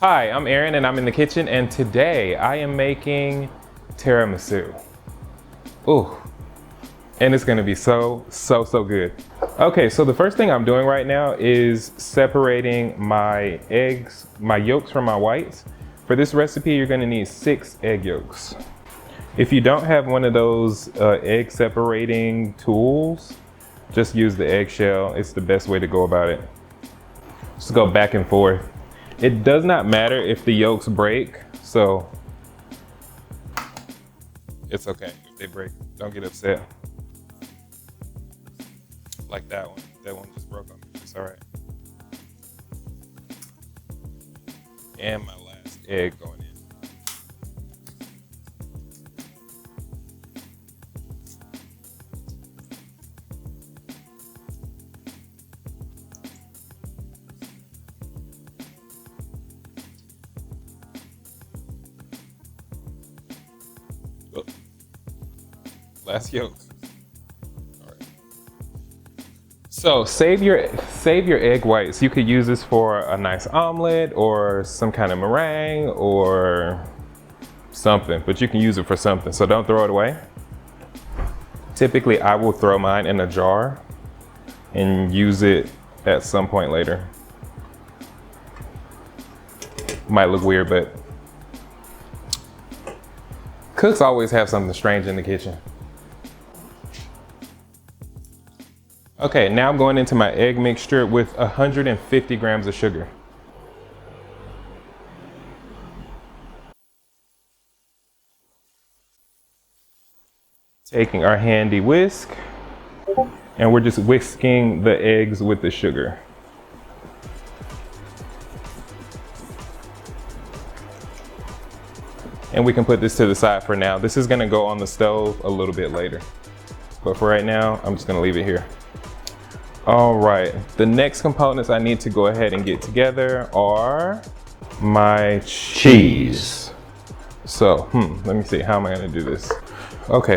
Hi, I'm Aaron and I'm in the kitchen, and today I am making tiramisu. Ooh, and it's gonna be so good. Okay, so the first thing I'm doing right now is separating my eggs, my yolks from my whites. For this recipe, you're gonna need 6 egg yolks. If you don't have one of those egg separating tools, just use the eggshell. It's the best way to go about it. Just go back and forth. It does not matter if the yolks break, so it's okay if they break. Don't get upset. Like that one. That one just broke on me. It's all right. And my last egg going in. Oh. Last yolk. All right. So save your egg whites. You could use this for a nice omelet or some kind of meringue or something, but you can use it for something, so don't throw it away. Typically, I will throw mine in a jar and use it at some point later. Might look weird, but cooks always have something strange in the kitchen. Okay, now I'm going into my egg mixture with 150 grams of sugar. Taking our handy whisk, and we're just whisking the eggs with the sugar. And we can put this to the side for now. This is gonna go on the stove a little bit later. But for right now, I'm just gonna leave it here. All right, the next components I need to go ahead and get together are my cheese. So, let me see, how am I gonna do this? Okay.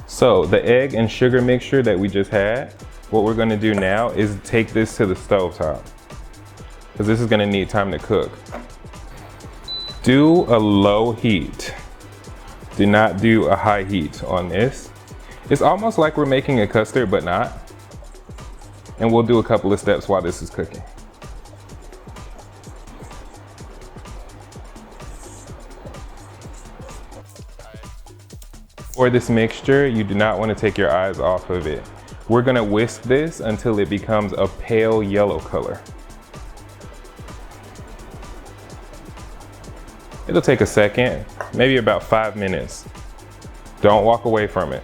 So the egg and sugar mixture that we just had, what we're gonna do now is take this to the stove top, because this is gonna need time to cook. Do a low heat. Do not do a high heat on this. It's almost like we're making a custard, but not. And we'll do a couple of steps while this is cooking. For this mixture, you do not want to take your eyes off of it. We're gonna whisk this until it becomes a pale yellow color. It'll take a second, maybe about 5 minutes. Don't walk away from it.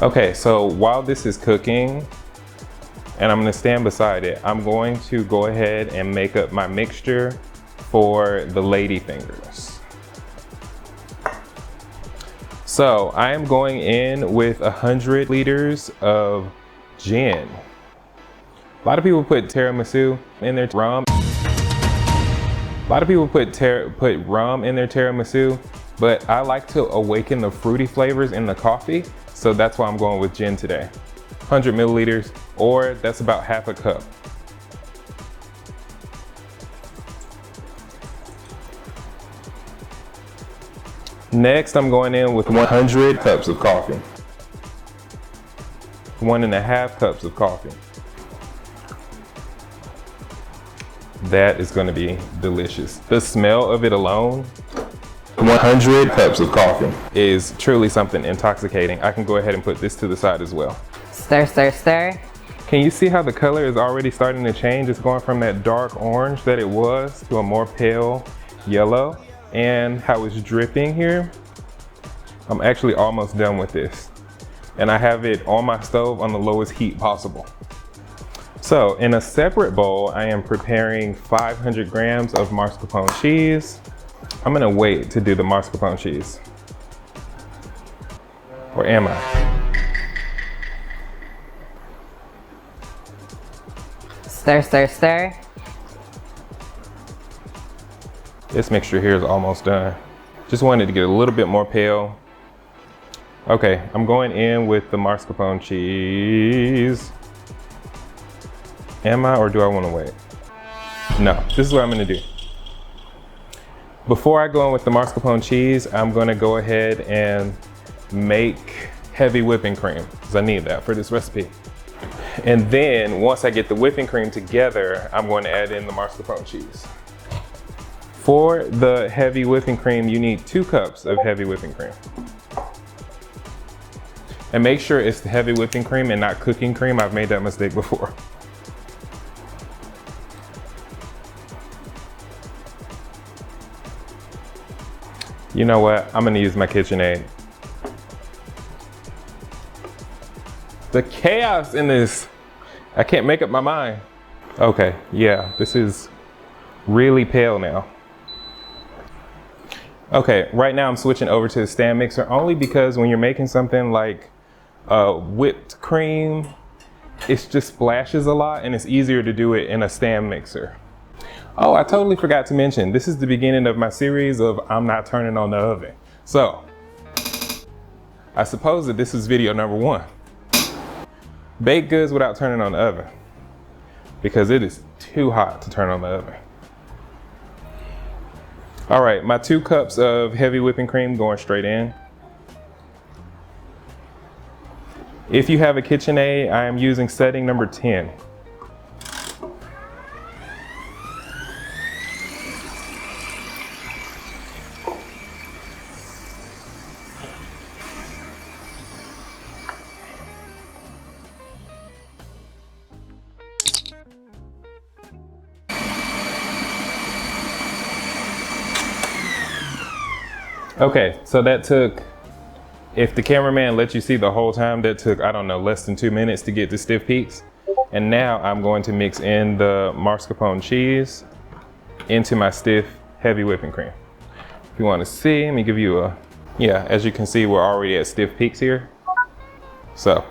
Okay, so while this is cooking, and I'm gonna stand beside it, I'm going to go ahead and make up my mixture for the Ladyfingers. So I am going in with 100 liters of gin. A lot of people put tiramisu in their rum. A lot of people put rum in their tiramisu, but I like to awaken the fruity flavors in the coffee, so that's why I'm going with gin today. 100 milliliters, or that's about half a cup. Next, I'm going in with 100 cups of coffee. 1.5 cups of coffee. That is gonna be delicious. The smell of it alone, 100 cups of coffee, is truly something intoxicating. I can go ahead and put this to the side as well. Stir, stir, stir. Can you see how the color is already starting to change? It's going from that dark orange that it was to a more pale yellow, and how it's dripping here. I'm actually almost done with this. And I have it on my stove on the lowest heat possible. So in a separate bowl, I am preparing 500 grams of mascarpone cheese. I'm gonna wait to do the mascarpone cheese. Or am I? Stir, stir, stir. This mixture here is almost done. Just wanted to get a little bit more pale. Okay, I'm going in with the mascarpone cheese. Am I, or do I want to wait? No, this is what I'm gonna do. Before I go in with the mascarpone cheese, I'm gonna go ahead and make heavy whipping cream, because I need that for this recipe. And then once I get the whipping cream together, I'm going to add in the mascarpone cheese. For the heavy whipping cream, you need 2 cups of heavy whipping cream. And make sure it's the heavy whipping cream and not cooking cream. I've made that mistake before. You know what? I'm gonna use my KitchenAid. The chaos in this, I can't make up my mind. Okay, yeah, this is really pale now. Okay, right now I'm switching over to the stand mixer only because when you're making something like whipped cream, it just splashes a lot and it's easier to do it in a stand mixer. Oh, I totally forgot to mention, this is the beginning of my series of I'm not turning on the oven. So, I suppose that this is video number 1. Bake goods without turning on the oven, because it is too hot to turn on the oven. All right, my 2 cups of heavy whipping cream going straight in. If you have a KitchenAid, I am using setting number 10. Okay, so that took, if the cameraman let you see the whole time, that took, I don't know, less than 2 minutes to get the stiff peaks. And now I'm going to mix in the mascarpone cheese into my stiff, heavy whipping cream. If you want to see, let me give you a, yeah, as you can see, we're already at stiff peaks here. So,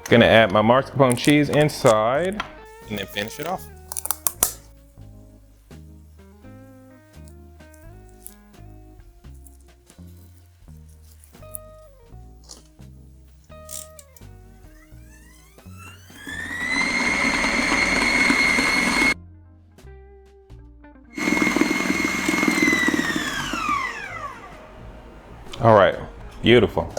gonna add my mascarpone cheese inside and then finish it off. All right, beautiful.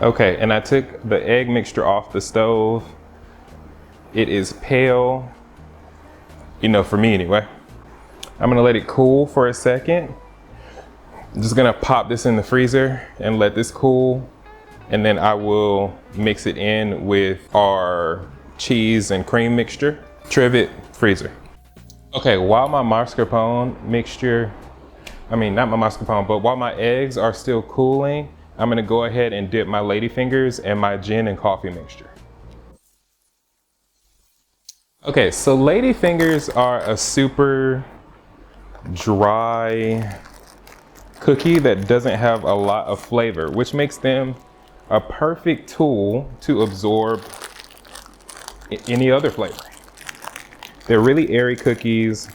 Okay, and I took the egg mixture off the stove. It is pale, you know, for me anyway. I'm gonna let it cool for a second. I'm just gonna pop this in the freezer and let this cool, and then I will mix it in with our cheese and cream mixture. Trivet freezer. Okay, while my mascarpone mixture, not my mascarpone, but while my eggs are still cooling, I'm gonna go ahead and dip my Ladyfingers and my gin and coffee mixture. Okay, so Ladyfingers are a super dry cookie that doesn't have a lot of flavor, which makes them a perfect tool to absorb any other flavor. They're really airy cookies.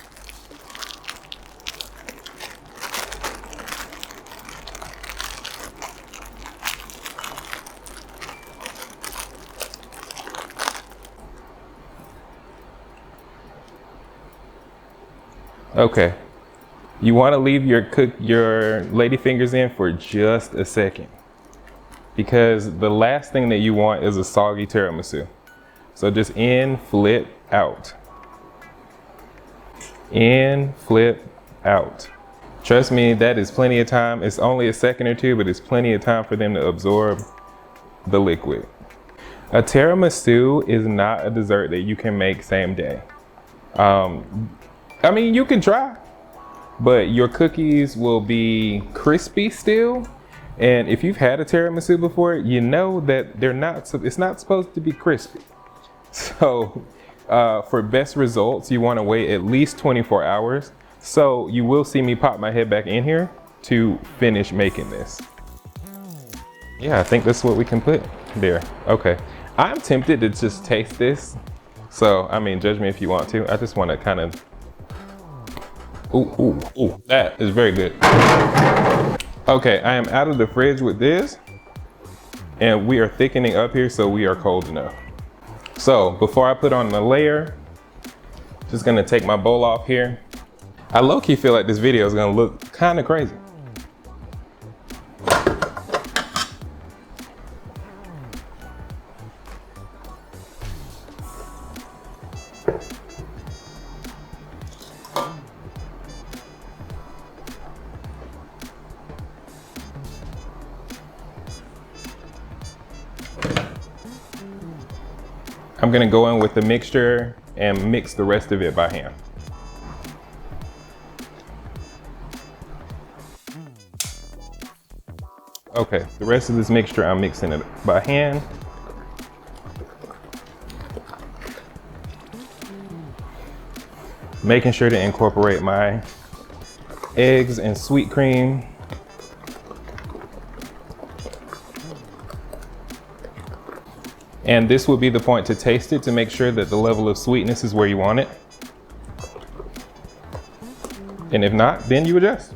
Okay, you want to leave your Ladyfingers in for just a second, because the last thing that you want is a soggy tiramisu. So just in, flip, out. In, flip, out. Trust me, that is plenty of time. It's only a second or 2, but it's plenty of time for them to absorb the liquid. A tiramisu is not a dessert that you can make same day. You can try, but your cookies will be crispy still. And if you've had a tiramisu before, you know that it's not supposed to be crispy. So for best results, you want to wait at least 24 hours. So you will see me pop my head back in here to finish making this. Yeah, I think that's what we can put there. Okay, I'm tempted to just taste this. So, judge me if you want to. I just want to kind of, ooh, that is very good. Okay, I am out of the fridge with this, and we are thickening up here, so we are cold enough. So before I put on the layer, just gonna take my bowl off here. I low-key feel like this video is gonna look kind of crazy. I'm gonna go in with the mixture and mix the rest of it by hand. Okay, the rest of this mixture, I'm mixing it by hand. Making sure to incorporate my eggs and sweet cream. And this will be the point to taste it to make sure that the level of sweetness is where you want it. And if not, then you adjust.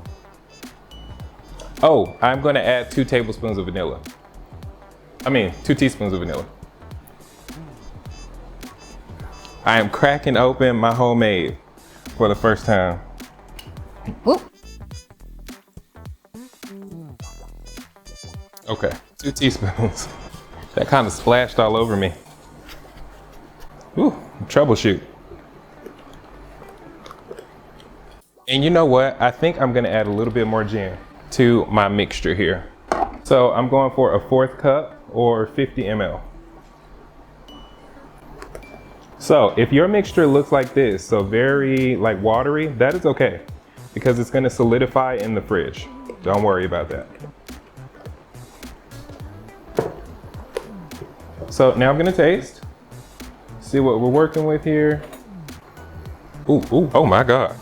Oh, I'm gonna add 2 tablespoons of vanilla. 2 teaspoons of vanilla. I am cracking open my homemade for the first time. Whoop. Okay, 2 teaspoons. That kind of splashed all over me. Ooh, troubleshoot. And you know what? I think I'm gonna add a little bit more gin to my mixture here. So I'm going for a 1/4 cup or 50 ml. So if your mixture looks like this, so very like watery, that is okay because it's gonna solidify in the fridge. Don't worry about that. So now I'm gonna taste, see what we're working with here. Ooh, ooh, oh my God.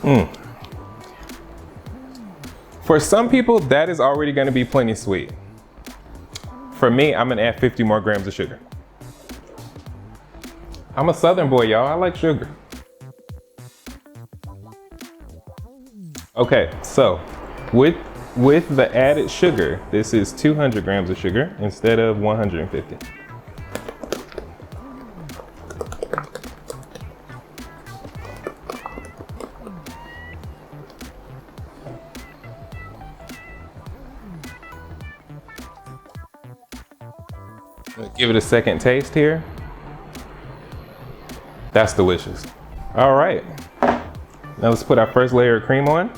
For some people, that is already gonna be plenty sweet. For me, I'm gonna add 50 more grams of sugar. I'm a Southern boy, y'all, I like sugar. Okay, so with the added sugar, this is 200 grams of sugar instead of 150. Give it a second taste here. That's delicious. All right, now let's put our first layer of cream on.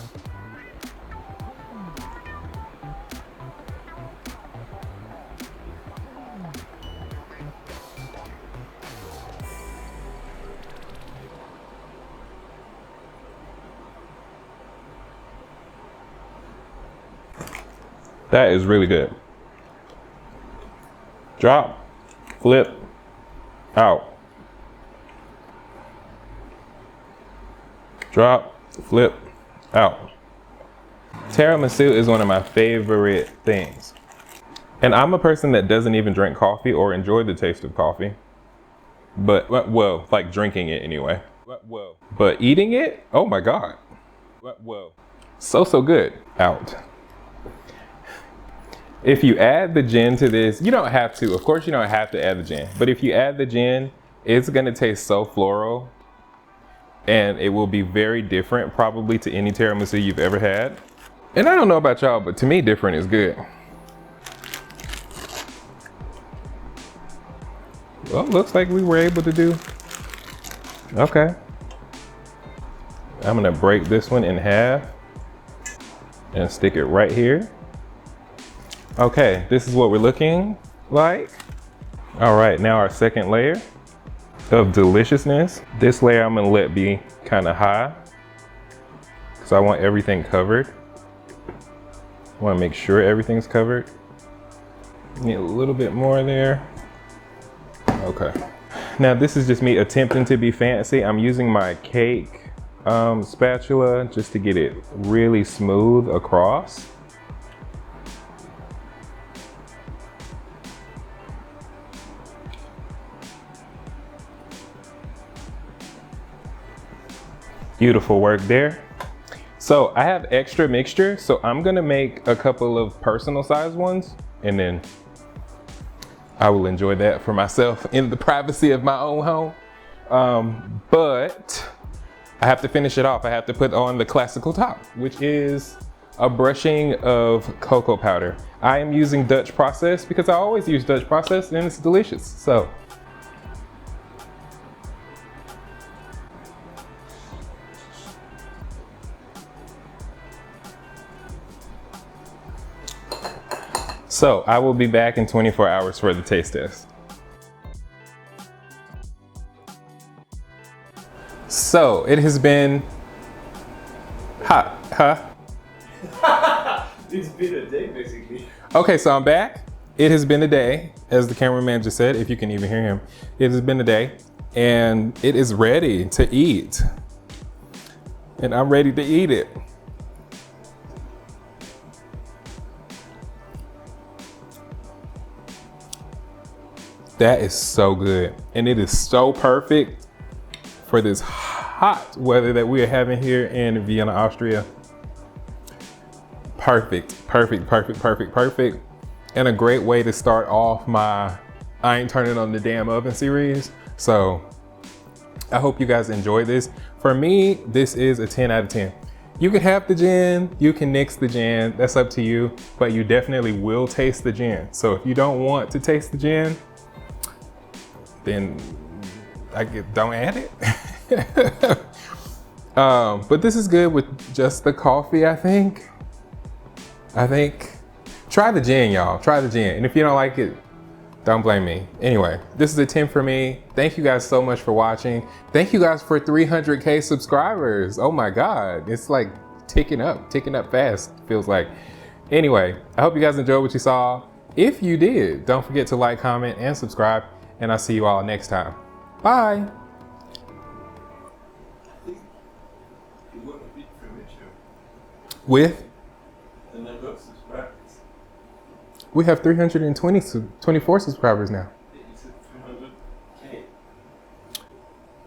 That is really good. Drop, flip, out. Drop, flip, out. Tiramisu is one of my favorite things. And I'm a person that doesn't even drink coffee or enjoy the taste of coffee. But, well, like drinking it anyway. But eating it, oh my God. So good. Out. If you add the gin to this, you don't have to. Of course, you don't have to add the gin. But if you add the gin, it's gonna taste so floral. And it will be very different probably to any tiramisu you've ever had. And I don't know about y'all, but to me, different is good. Well, looks like we were able to do. Okay. I'm gonna break this one in half and stick it right here. Okay, this is what we're looking like. All right, now our second layer of deliciousness. This layer I'm gonna let be kind of high because I want everything covered. I want to make sure everything's covered. Need a little bit more there. Okay. Now this is just me attempting to be fancy. I'm using my cake spatula just to get it really smooth across. Beautiful work there. So I have extra mixture, so I'm gonna make a couple of personal size ones and then I will enjoy that for myself in the privacy of my own home. But I have to finish it off. I have to put on the classical top, which is a brushing of cocoa powder. I am using Dutch process because I always use Dutch process and it's delicious. So I will be back in 24 hours for the taste test. So it has been hot, huh? It's been a day, basically. Okay, so I'm back. It has been a day, as the cameraman just said, if you can even hear him. It has been a day, and it is ready to eat. And I'm ready to eat it. That is so good. And it is so perfect for this hot weather that we are having here in Vienna, Austria. Perfect, perfect, perfect, perfect, perfect. And a great way to start off my I Ain't Turning on the Damn Oven series. So I hope you guys enjoyed this. For me, this is a 10 out of 10. You can have the gin, you can nix the gin, that's up to you, but you definitely will taste the gin. So if you don't want to taste the gin, then don't add it. But this is good with just the coffee, I think. Try the gin, y'all. Try the gin. And if you don't like it, don't blame me. Anyway, this is a 10 for me. Thank you guys so much for watching. Thank you guys for 300K subscribers. Oh my God. It's like ticking up fast, feels like. Anyway, I hope you guys enjoyed what you saw. If you did, don't forget to like, comment, and subscribe. And I'll see you all next time. Bye. With? The number of subscribers. We have 324 subscribers now. It's 300K.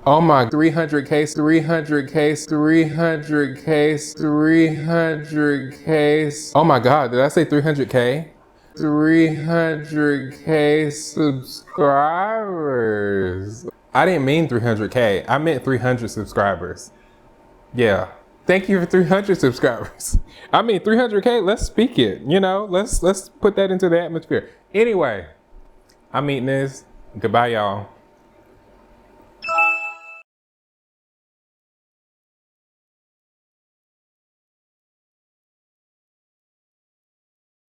Oh my, 300K, 300K. Oh my God, did I say 300K? 300K subscribers. I didn't mean 300K, I meant 300 subscribers. Yeah. Thank you for 300 subscribers. I mean 300K, let's speak it, you know, let's put that into the atmosphere. Anyway, I'm eating this. Goodbye, y'all.